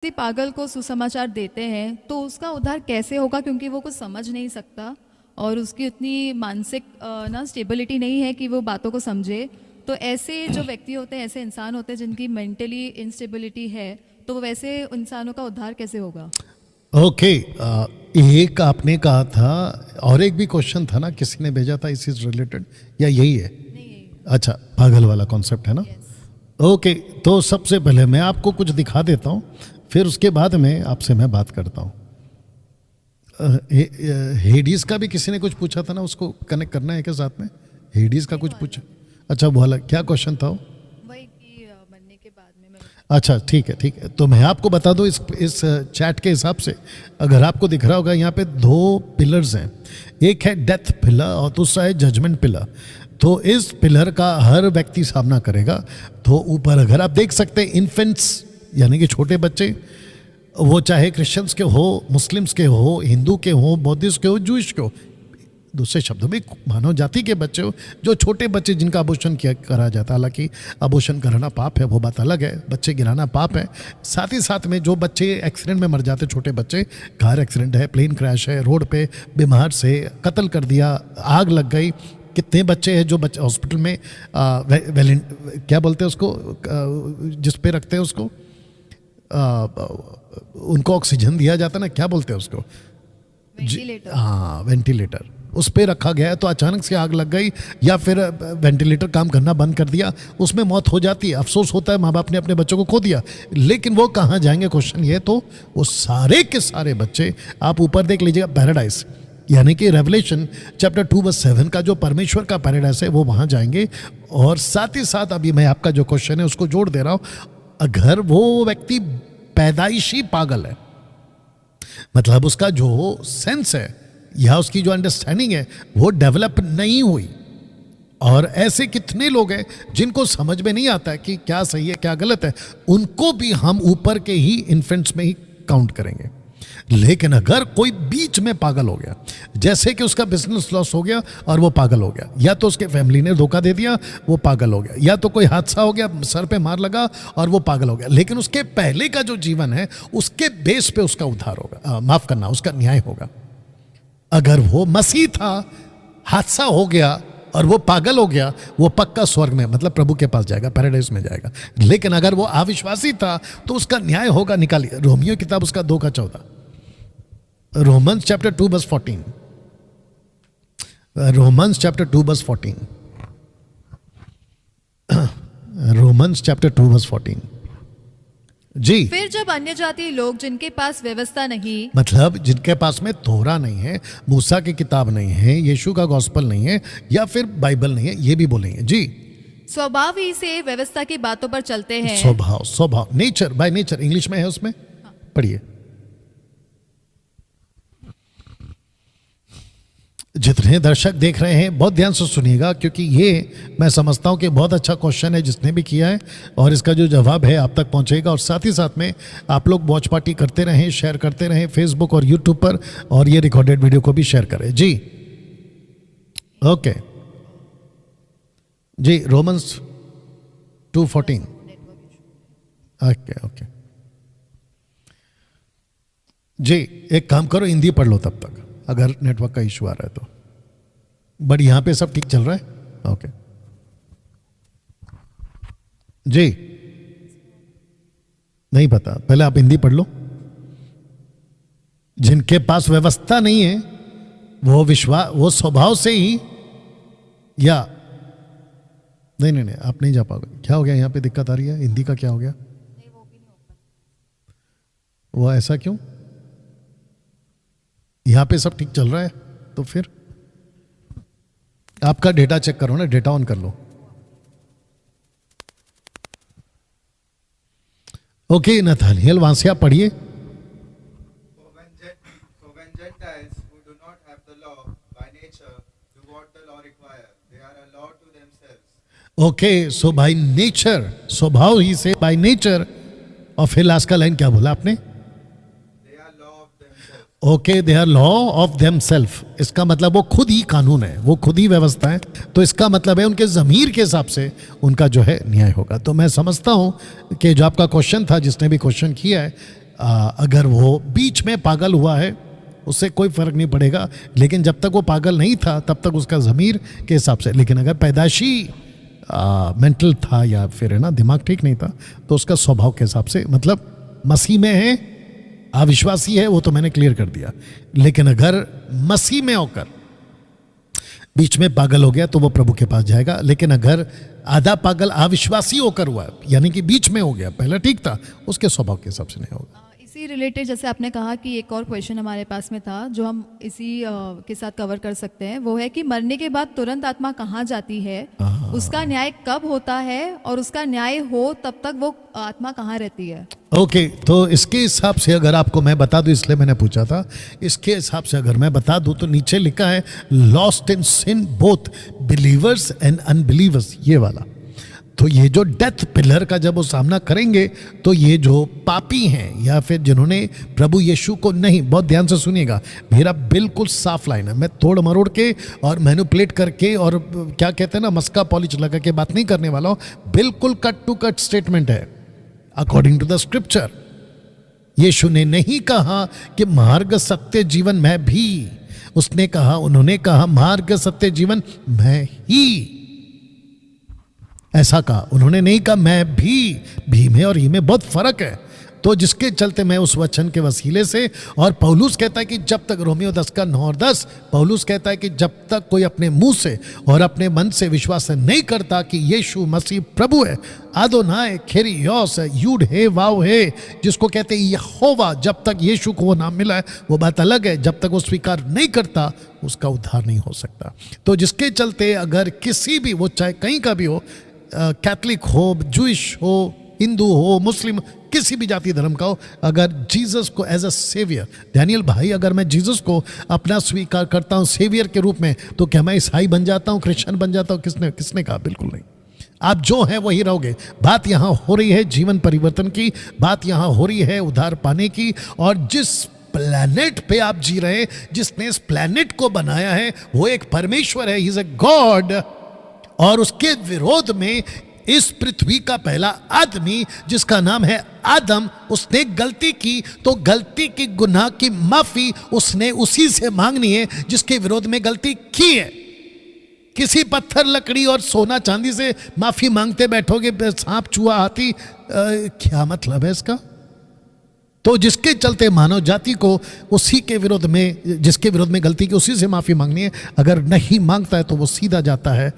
किसी पागल को सुसमाचार देते हैं तो उसका उद्धार कैसे होगा, क्योंकि वो कुछ समझ नहीं सकता और उसकी उतनी मानसिक ना स्टेबिलिटी नहीं है कि वो बातों को समझे। तो ऐसे जो व्यक्ति होते हैं, ऐसे इंसान होते हैं जिनकी मेंटली इंस्टेबिलिटी है, तो वो वैसे इंसानों का उद्धार कैसे होगा? ओके, एक आपने कहा था और एक भी क्वेश्चन था ना, किसी ने भेजा था इसी रिलेटेड, या यही है? नहीं, अच्छा, पागल वाला कॉन्सेप्ट है ना? ओके, तो सबसे पहले मैं आपको कुछ दिखा देता हूँ, फिर उसके बाद में आपसे मैं बात करता हूँ। हेडीज का भी किसी ने कुछ पूछा था ना, उसको कनेक्ट करना है क्या साथ में? हेडीज का कुछ पूछा? अच्छा, वो वाला क्या क्वेश्चन था वो? वही कि मरने के बाद में मैं... अच्छा, ठीक है ठीक है, तो मैं आपको बता दूं इस चैट के हिसाब से, अगर आपको दिख रहा होगा यहाँ पे दो पिलर्स हैं, एक है डेथ पिलर और दूसरा है जजमेंट पिलर। तो इस पिलर का हर व्यक्ति सामना करेगा। तो ऊपर अगर आप देख सकते हैं इन्फेंट्स, यानी कि छोटे बच्चे, वो चाहे क्रिश्चियंस के हो, मुस्लिम्स के हो, हिंदू के हो, बौद्धिस्ट के हो, जूइश के हो, दूसरे शब्दों में मानव जाति के बच्चे हो, जो छोटे बच्चे जिनका अबॉर्शन किया करा जाता है, हालांकि अबॉर्शन कराना पाप है, वो बात अलग है, बच्चे गिराना पाप है। साथ ही साथ में जो बच्चे एक्सीडेंट में मर जाते, छोटे बच्चे, कार एक्सीडेंट है, प्लेन क्रैश है, रोड पे बीमार से कत्ल कर दिया, आग लग गई, कितने बच्चे हैं जो बच्चे हॉस्पिटल में क्या बोलते हैं उसको, जिस पे रखते हैं उसको, उनको ऑक्सीजन दिया जाता है ना, क्या बोलते हैं उसको? वेंटिलेटर। हाँ, वेंटिलेटर, उस पे रखा गया है, तो अचानक से आग लग गई या फिर वेंटिलेटर काम करना बंद कर दिया, उसमें मौत हो जाती है। अफसोस होता है, माँ बाप ने अपने बच्चों को खो दिया, लेकिन वो कहाँ जाएंगे? क्वेश्चन ये, तो वो सारे के सारे बच्चे, आप ऊपर देख लीजिएगा, पैराडाइज, यानी कि रेवलेशन चैप्टर 2:7 का जो परमेश्वर का पैराडाइज है, वो वहाँ जाएंगे। और साथ ही साथ अभी मैं आपका जो क्वेश्चन है उसको जोड़ दे रहा हूँ, अगर वो व्यक्ति पैदाइशी पागल है, मतलब उसका जो सेंस है या उसकी जो अंडरस्टैंडिंग है वो डेवलप नहीं हुई, और ऐसे कितने लोग हैं जिनको समझ में नहीं आता है कि क्या सही है क्या गलत है, उनको भी हम ऊपर के ही इन्फेंट्स में ही काउंट करेंगे। लेकिन अगर कोई बीच में पागल हो गया, जैसे कि उसका बिजनेस लॉस हो गया और वो पागल हो गया, या तो उसके फैमिली ने धोखा दे दिया वो पागल हो गया, या तो कोई हादसा हो गया, सर पे मार लगा और वो पागल हो गया, लेकिन उसके पहले का जो जीवन है उसके बेस पे उसका उद्धार होगा, माफ करना, उसका न्याय होगा। अगर वो मसीह था, हादसा हो गया और वो पागल हो गया, वो पक्का स्वर्ग में, मतलब प्रभु के पास जाएगा, पैराडाइज में जाएगा। लेकिन अगर वो अविश्वासी था तो उसका न्याय होगा। निकालिए रोमियो किताब उसका 2:14, Romans chapter 2:14, Romans chapter 2:14, Romans chapter 2:14 जी। फिर जब अन्य जाति लोग जिनके पास व्यवस्था नहीं, मतलब जिनके पास में तोरा नहीं है, मूसा की किताब नहीं है, यीशु का गॉस्पल नहीं है, या फिर बाइबल नहीं है, ये भी बोलेंगे जी, स्वभाव ही से व्यवस्था की बातों पर चलते हैं। स्वभाव, नेचर, बाय नेचर, इंग्लिश में है, उसमें पढ़िए। जितने दर्शक देख रहे हैं बहुत ध्यान से सुनिएगा, क्योंकि ये मैं समझता हूं कि बहुत अच्छा क्वेश्चन है जिसने भी किया है, और इसका जो जवाब है आप तक पहुंचेगा। और साथ ही साथ में आप लोग वॉच पार्टी करते रहें, शेयर करते रहें फेसबुक और यूट्यूब पर, और ये रिकॉर्डेड वीडियो को भी शेयर करें जी। ओके जी, रोमन्स 2:14, ओके जी। एक काम करो, हिंदी पढ़ लो तब तक, अगर नेटवर्क का इशू आ रहा है तो। बट यहां पे सब ठीक चल रहा है? ओके जी, नहीं पता, पहले आप हिंदी पढ़ लो। जिनके पास व्यवस्था नहीं है वो स्वभाव से ही, या नहीं आप नहीं जा पाओगे। क्या हो गया यहाँ पे, दिक्कत आ रही है? हिंदी का क्या हो गया? वो ऐसा क्यों? यहां पे सब ठीक चल रहा है तो फिर आपका डेटा चेक करो ना, डेटा ऑन कर लो। ओके नथानियल, वहां से आप पढ़िए। ओके, सो बाय नेचर, स्वभाव ही से, बाय नेचर। और फिर लास्ट का लाइन क्या बोला आपने? Okay, they are law of them self. इसका मतलब वो खुद ही कानून है, वो खुद ही व्यवस्था है। तो इसका मतलब है उनके ज़मीर के हिसाब से उनका जो है न्याय होगा। तो मैं समझता हूँ कि जो आपका क्वेश्चन था, जिसने भी क्वेश्चन किया है, अगर वो बीच में पागल हुआ है उससे कोई फर्क नहीं पड़ेगा, लेकिन जब तक वो पागल नहीं था तब तक उसका ज़मीर के हिसाब से। लेकिन अगर पैदाशी मेंटल था या फिर है ना दिमाग ठीक नहीं था तो उसका स्वभाव के हिसाब से, मतलब मसीह में है अविश्वासी है वो तो मैंने क्लियर कर दिया, लेकिन अगर मसीह में होकर बीच में पागल हो गया तो वो प्रभु के पास जाएगा। लेकिन अगर आधा पागल अविश्वासी होकर हुआ यानी कि बीच में हो गया, पहला ठीक था, उसके स्वभाव के हिसाब से नहीं होगा। इसी रिलेटेड जैसे आपने कहा कि एक और क्वेश्चन हमारे पास में था जो हम इसी के साथ कवर कर सकते हैं, वो है कि मरने के बाद तुरंत आत्मा कहाँ जाती है, उसका न्याय कब होता है और उसका न्याय हो तब तक वो आत्मा कहाँ रहती है। ओके, तो इसके हिसाब से अगर आपको मैं बता दूं, इसलिए मैंने पूछा था, इसके हिसाब से अगर मैं बता दूं तो नीचे लिखा है lost in sin both believers and unbelievers, ये वाला। तो ये जो डेथ पिलर का जब वो सामना करेंगे तो ये जो पापी हैं या फिर जिन्होंने प्रभु यीशु को नहीं, बहुत ध्यान से सुनिएगा, मेरा बिल्कुल साफ लाइन है, मैं तोड़ मरोड़ के और मैनिपुलेट करके और क्या कहते हैं ना मस्का पॉलिश लगा के बात नहीं करने वाला हूँ, बिल्कुल कट टू कट स्टेटमेंट है अकॉर्डिंग टू द स्क्रिप्चर। यीशु ने नहीं कहा कि मार्ग सत्य जीवन मैं भी, उसने कहा, उन्होंने कहा मार्ग सत्य जीवन मैं ही, ऐसा कहा, उन्होंने नहीं कहा मैं भी में और ही में बहुत फर्क है। तो जिसके चलते मैं उस वचन के वसीले से, और पौलुस कहता है कि जब तक, रोमियो 10 का 9 और 10, पौलुस कहता है कि जब तक कोई अपने मुंह से और अपने मन से विश्वास नहीं करता कि यीशु मसीह प्रभु है, आदोनाय खेरियोस है, यूड है वाव है, जिसको कहते हैं यहोवा, जब तक यीशु को वो नाम मिला है वो बात अलग है, जब तक वो स्वीकार नहीं करता उसका उद्धार नहीं हो सकता। तो जिसके चलते अगर किसी भी, वो चाहे कहीं का भी हो, कैथलिक हो, जूइश हो, हिंदू हो, मुस्लिम, किसी भी जाति धर्म का हो, अगर जीसस को एज अ सेवियर, डैनियल भाई अगर मैं जीसस को अपना स्वीकार करता हूँ सेवियर के रूप में तो क्या मैं ईसाई बन जाता हूँ, क्रिश्चियन बन जाता हूँ? किसने कहा? बिल्कुल नहीं। आप जो हैं वही रहोगे। बात यहाँ हो रही है जीवन परिवर्तन की, बात यहाँ हो रही है उद्धार पाने की, और जिस प्लैनेट पे आप जी रहे हैं, जिसने इस प्लैनेट को बनाया है वो एक परमेश्वर है, ही इज अ गॉड, और उसके विरोध में इस पृथ्वी का पहला आदमी जिसका नाम है आदम, उसने गलती की तो गलती की गुनाह की माफी उसने उसी से मांगनी है जिसके विरोध में गलती की है। किसी पत्थर लकड़ी और सोना चांदी से माफी मांगते बैठोगे, सांप चूहा हाथी, क्या मतलब है इसका? तो जिसके चलते मानव जाति को उसी के विरोध में, जिसके विरोध में गलती की उसी से माफी मांगनी है। अगर नहीं मांगता है तो वो सीधा जाता है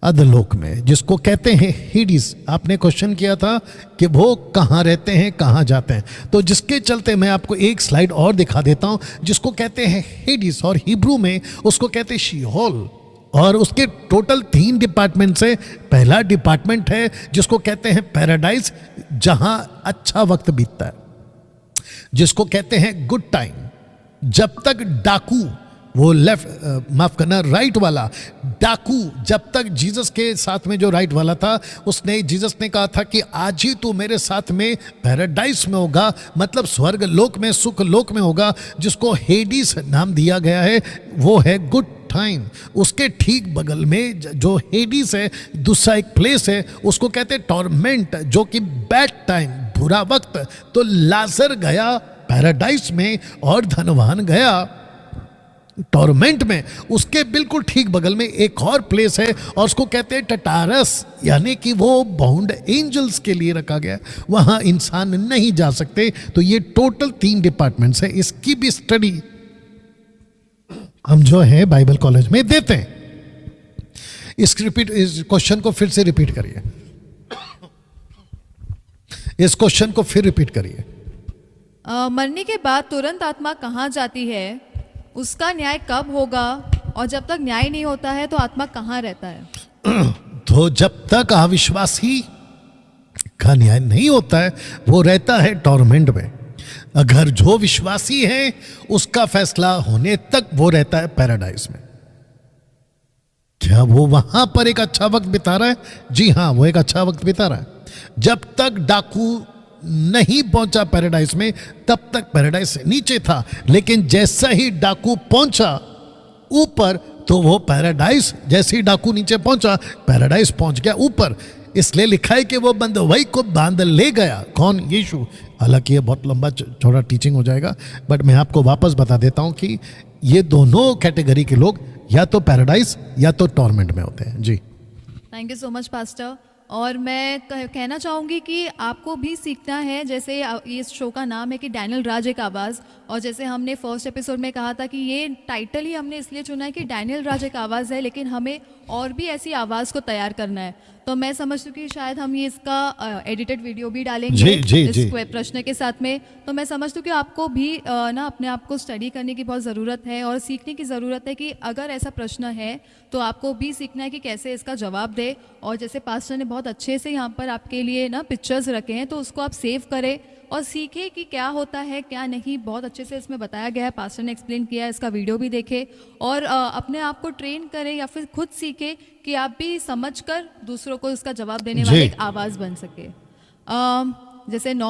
अधलोक में, जिसको कहते हैं हेडिस। आपने क्वेश्चन किया था कि वो कहाँ रहते हैं, कहाँ जाते हैं, तो जिसके चलते मैं आपको एक स्लाइड और दिखा देता हूँ, जिसको कहते हैं हेडिस, और हिब्रू में उसको कहते हैं शीहोल, और उसके टोटल 3 डिपार्टमेंट है। पहला डिपार्टमेंट है जिसको कहते हैं पैराडाइज, जहां अच्छा वक्त बीतता है, जिसको कहते हैं गुड टाइम, जब तक डाकू, वो लेफ्ट माफ करना राइट वाला डाकू, जब तक जीसस के साथ में जो राइट वाला था, उसने, जीसस ने कहा था कि आज ही तू मेरे साथ में पैराडाइस में होगा, मतलब स्वर्ग लोक में, सुख लोक में होगा, जिसको हेडिस नाम दिया गया है, वो है गुड टाइम। उसके ठीक बगल में जो हेडिस है, दूसरा एक प्लेस है, उसको कहते हैं टॉर्मेंट, जो कि बैड टाइम, बुरा वक्त। तो लाजर गया पैराडाइस में और धनवान गया टॉर्मेंट में। उसके बिल्कुल ठीक बगल में एक और प्लेस है और उसको कहते हैं टटारस, यानी कि वो बाउंड एंजल्स के लिए रखा गया, वहां इंसान नहीं जा सकते। तो ये टोटल 3 डिपार्टमेंट्स है। इसकी भी स्टडी हम जो है बाइबल कॉलेज में देते हैं। इस क्वेश्चन को फिर से रिपीट करिए, इस क्वेश्चन को फिर रिपीट करिए। मरने के बाद तुरंत आत्मा कहाँ जाती है, उसका न्याय कब होगा, और जब तक न्याय नहीं होता है तो आत्मा कहाँ रहता है? तो जब तक अविश्वासी का न्याय नहीं होता है वो रहता है टॉर्मेंट में। अगर जो विश्वासी है उसका फैसला होने तक वो रहता है पैराडाइज में। क्या वो वहां पर एक अच्छा वक्त बिता रहा है? जी हाँ, वो एक अच्छा वक्त बिता रहा है। जब तक डाकू नहीं पहुंचा पैराडाइज में तब तक पैराडाइज से नीचे था, लेकिन जैसा ही डाकू पहुंचा ऊपर तो वो पैराडाइज, जैसे ही डाकू नीचे पहुंचा पैराडाइज पहुंच गया ऊपर। इसलिए लिखा है कि वो बंधुआई को बांध ले गया। कौन? यीशु। हालांकि ये बहुत लंबा चौड़ा टीचिंग हो जाएगा, बट मैं आपको वापस बता देता हूं कि ये दोनों कैटेगरी के लोग या तो पैराडाइज या तो टॉर्मेंट में होते हैं। जी। Thank you so much pastor. और मैं कहना चाहूँगी कि आपको भी सीखना है, जैसे इस शो का नाम है कि डैनियल राज एक आवाज़, और जैसे हमने फर्स्ट एपिसोड में कहा था कि ये टाइटल ही हमने इसलिए चुना है कि डैनियल राज एक आवाज़ है, लेकिन हमें और भी ऐसी आवाज़ को तैयार करना है। तो मैं समझती हूँ कि शायद हम ये इसका एडिटेड वीडियो भी डालेंगे जी, इस जी। प्रश्न के साथ में। तो मैं समझती हूँ कि आपको भी ना अपने आप को स्टडी करने की बहुत ज़रूरत है और सीखने की ज़रूरत है कि अगर ऐसा प्रश्न है तो आपको भी सीखना है कि कैसे इसका जवाब दे। और जैसे पास्टर ने बहुत अच्छे से यहाँ पर आपके लिए ना पिक्चर्स रखे हैं, तो उसको आप सेव करें और सीखें कि क्या होता है क्या नहीं। बहुत अच्छे से इसमें बताया गया है, पास्टर ने एक्सप्लेन किया है, इसका वीडियो भी देखें और अपने आप को ट्रेन करें या फिर खुद सीखें कि आप भी समझकर दूसरों को इसका जवाब देने वाले एक आवाज़ बन सके। जैसे 9